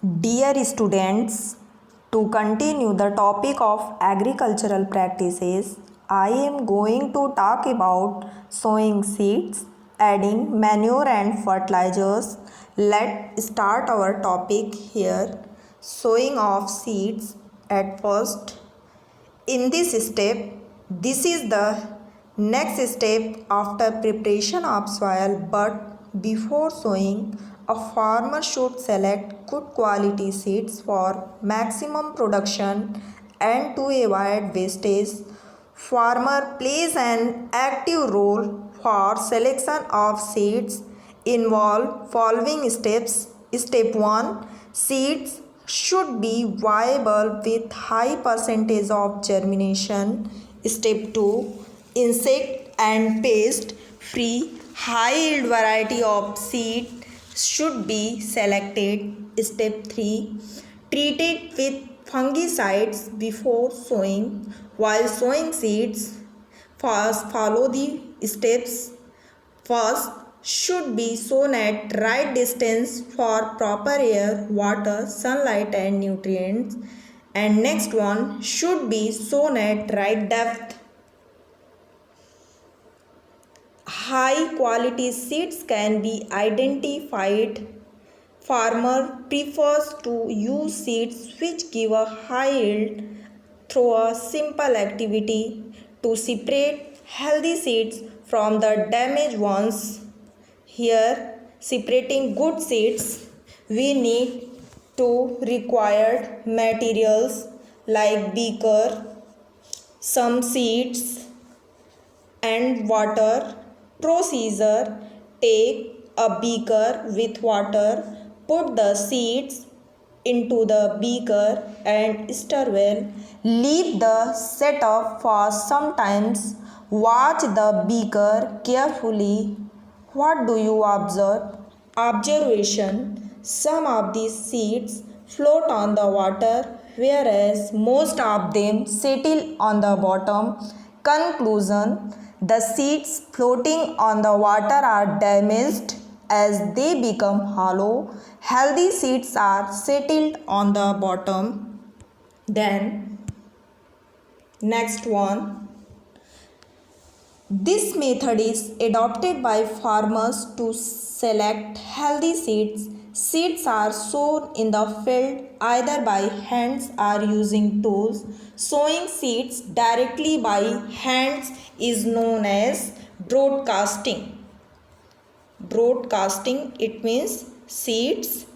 Dear students, to continue the topic of agricultural practices, I am going to talk about sowing seeds, adding manure and fertilizers. Let's start our topic here. Sowing of seeds. At first, in this step, this is the next step after preparation of soil, but before sowing, a farmer should select good quality seeds for maximum production and to avoid wastage. Farmer plays an active role for selection of seeds involve following steps. Step 1, seeds should be viable with high percentage of germination. Step 2, insect and pest free high yield variety of seed should be selected. Step 3, treat it with fungicides before sowing. While sowing seeds, first follow the steps. First, should be sown at right distance for proper air, water, sunlight and nutrients. And next one, should be sown at right depth. High quality seeds can be identified. Farmer prefers to use seeds which give a high yield through a simple activity to separate healthy seeds from the damaged ones. Here, separating good seeds, we need to required materials like beaker, some seeds and water. Procedure: take a beaker with water, put the seeds into the beaker and stir well. Leave the set up for some times. Watch the beaker carefully. What do you observe? Observation: some of these seeds float on the water, whereas most of them settle on the bottom. Conclusion: the seeds floating on the water are damaged as they become hollow. Healthy seeds are settled on the bottom. Then, next one. This method is adopted by farmers to select healthy seeds. Seeds are sown in the field either by hands or using tools. Sowing seeds directly by hands is known as broadcasting. Broadcasting, it means seeds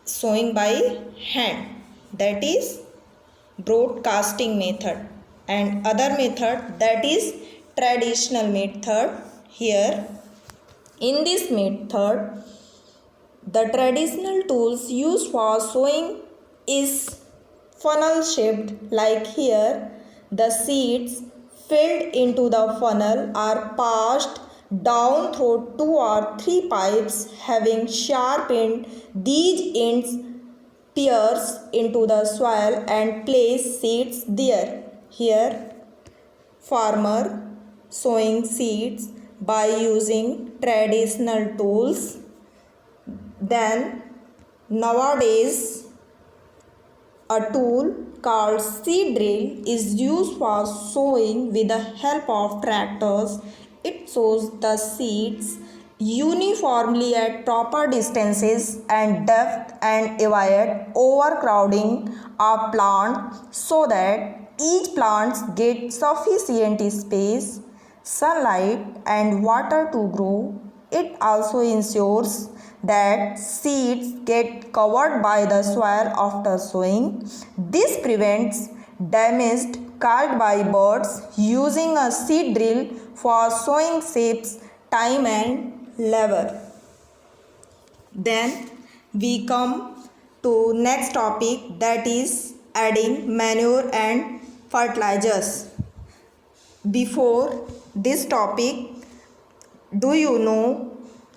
sowing by hand. That is broadcasting method. And other method, that is traditional method. Here in this method, the traditional tools used for sowing is funnel shaped, like here. The seeds filled into the funnel are passed down through 2 or 3 pipes having sharp end. These ends pierce into the soil and place seeds there. Here, farmer sowing seeds by using traditional tools. Then nowadays a tool called seed drill is used for sowing with the help of tractors. It sows the seeds uniformly at proper distances and depth and avoid overcrowding of plant so that each plant gets sufficient space, sunlight and water to grow. It also ensures that seeds get covered by the soil after sowing. This prevents damage caused by birds. Using a seed drill for sowing saves time and labor. Then we come to next topic, that is adding manure and fertilizers. Before this topic, do you know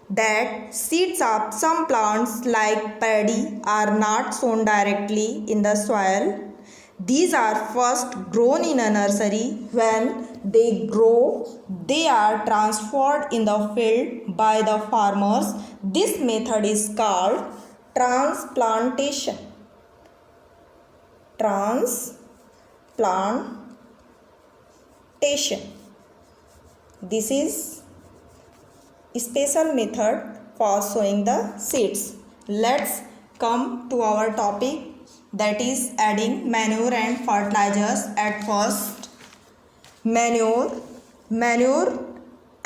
that seeds of some plants like paddy are not sown directly in the soil? These are first grown in a nursery. When they grow, they are transferred in the field by the farmers. This method is called transplantation. Transplantation. This is a special method for sowing the seeds. Let's come to our topic, that is adding manure and fertilizers. At first, manure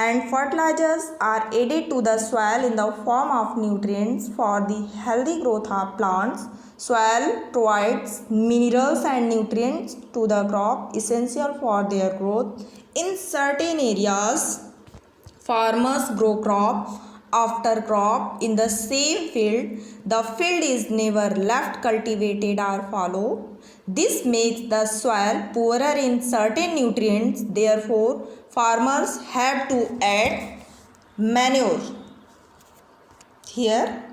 and fertilizers are added to the soil in the form of nutrients for the healthy growth of plants. Soil provides minerals and nutrients to the crop essential for their growth. In certain areas, farmers grow crop after crop in the same field. The field is never left cultivated or fallow. This makes the soil poorer in certain nutrients. Therefore, farmers have to add manure. Here,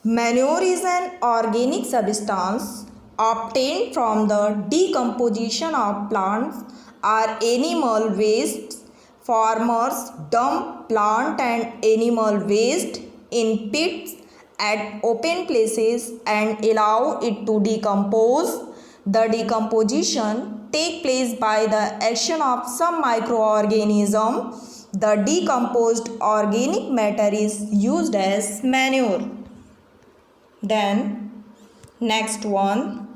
manure is an organic substance obtained from the decomposition of plants or animal waste. Farmers dump plant and animal waste in pits at open places and allow it to decompose. The decomposition takes place by the action of some microorganism. The decomposed organic matter is used as manure. Then next one,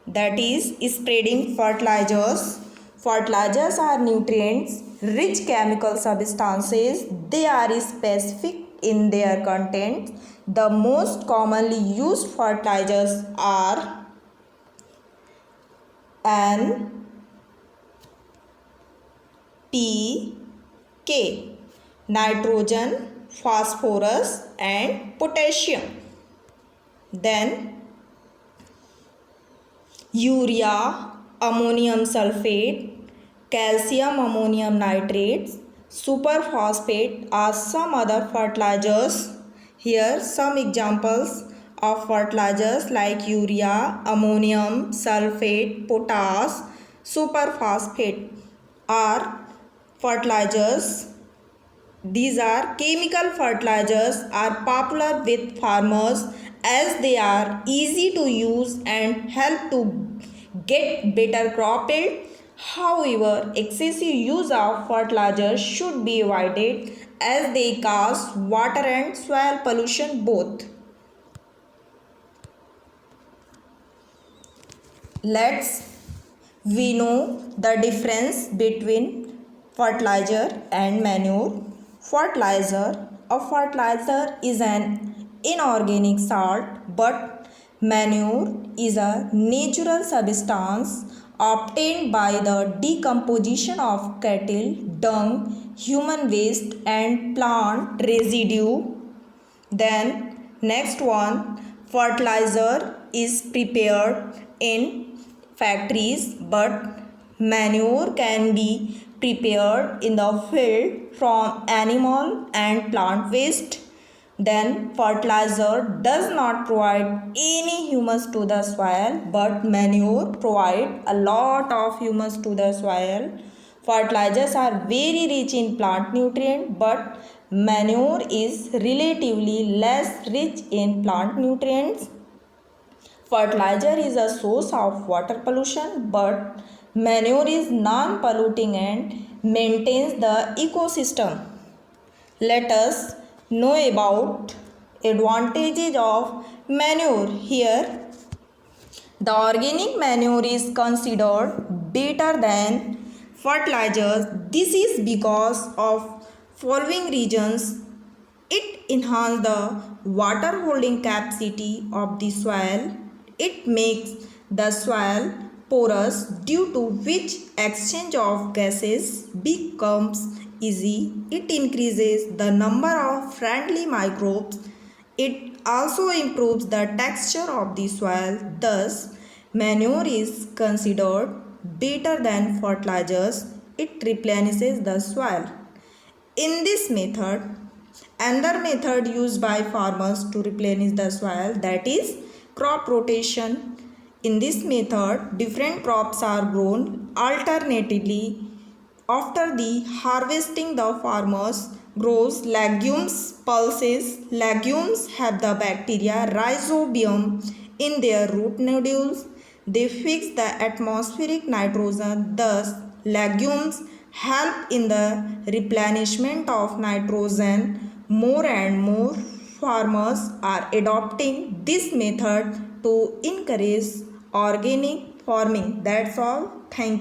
that is spreading fertilizers. Fertilizers are nutrients rich chemical substances. They are specific in their content. The most commonly used fertilizers are NPK, nitrogen, phosphorus and potassium. Then urea, ammonium sulfate, calcium ammonium nitrates, superphosphate are some other fertilizers. Here some examples of fertilizers like urea, ammonium sulfate, potash, superphosphate are fertilizers. These are chemical fertilizers are popular with farmers as they are easy to use and help to get better crop yield. However, excessive use of fertilizers should be avoided as they cause water and soil pollution both. We know the difference between fertilizer and manure. A fertilizer is an inorganic salt, but manure is a natural substance obtained by the decomposition of cattle, dung, human waste and plant residue. Then next one, fertilizer is prepared in factories, but manure can be prepared in the field from animal and plant waste. Then fertilizer does not provide any humus to the soil, but manure provide a lot of humus to the soil. Fertilizers are very rich in plant nutrient, but manure is relatively less rich in plant nutrients. Fertilizer is a source of water pollution, but manure is non-polluting and maintains the ecosystem. Let us know about advantages of manure. Here, the organic manure is considered better than fertilizers. This is because of following reasons. It enhances the water holding capacity of the soil. It makes the soil porous, due to which exchange of gases becomes easy. It increases the number of friendly microbes. It also improves the texture of the soil. Thus, manure is considered better than fertilizers. It replenishes the soil. In this method, another method used by farmers to replenish the soil, that is crop rotation. In this method, different crops are grown alternately. After the harvesting, the farmers grows legumes, pulses. Legumes have the bacteria rhizobium in their root nodules. They fix the atmospheric nitrogen. Thus, legumes help in the replenishment of nitrogen. More and more farmers are adopting this method to encourage organic farming. That's all. Thank you.